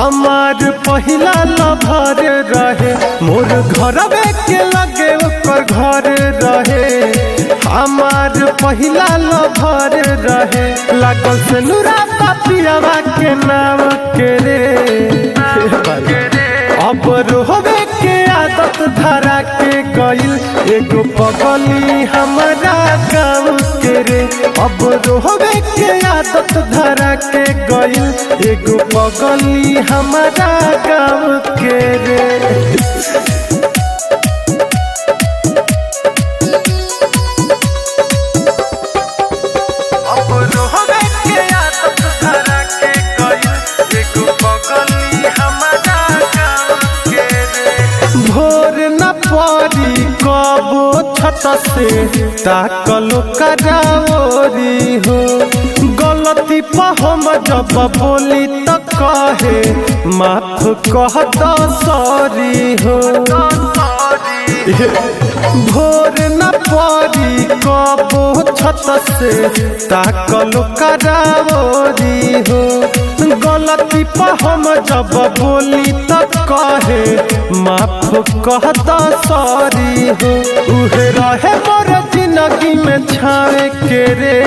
हमार पहिला लभर रहे, मोर घरवे के लगे ओकर घर रहे। हमार पहिला लभर रहे, लागल से नूरा पापियावा के नाम के रे। अब रोहबे के आदत धरा के गइल, एगो पगली हमारा गाँव के रे। अब रोहबे के आदत धरा के गइल, एगो पगली हमारा गाँव के रे। भोर न पड़ी कबो छत से ताकलो कराओरी हो, गलती पर हम जब बोली तो कहे माफ कह दो सॉरी हो। भोर न पड़ी कबो छत से ताकलो कराओरी हो, गलती पर हम जब बोली तो कहे माफ कह दो सॉरी हो। उहे रहे मोर जिंदगी में छावे के रे,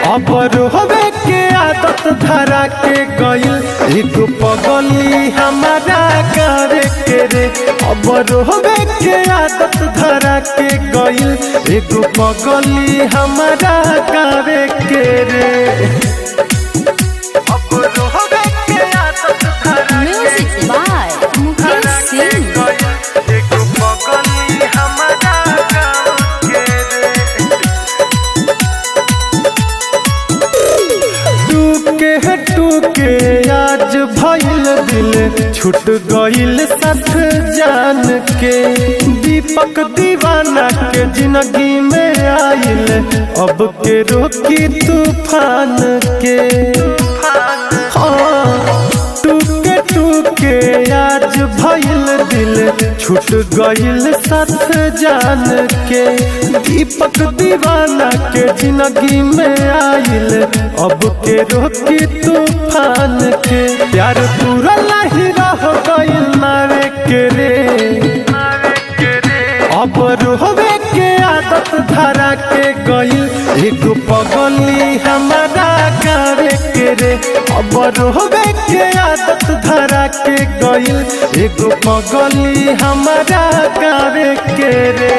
अब रोहबे के आदत धरा के गइल, एगो पगली हमारा गाँव के रे। अब रोहबे के आदत धरा के गइल, एगो पगली हमारा गाँव के रे। Music by Mukesh Singh. Tukey आज भइल दिल छूट गइल साथ जान के, दीपक दीवाना के जिंदगी में आइल, अब के रोकी तूफान के। टूके टूके आज भइल दिल छूट गइल साथ जान के, दीपक दीवाना के जिंदगी में आइल, अब के रोकी तूफान के। प्यार पूरा नहीं रह गइल नावे के रे, अब रोहबे के आदत धरा के गइल, एगो पगली हमारा गाँव के रे। अब रोहबे के आदत धरा के गइल, एगो पगली हमारा गाँव के रे।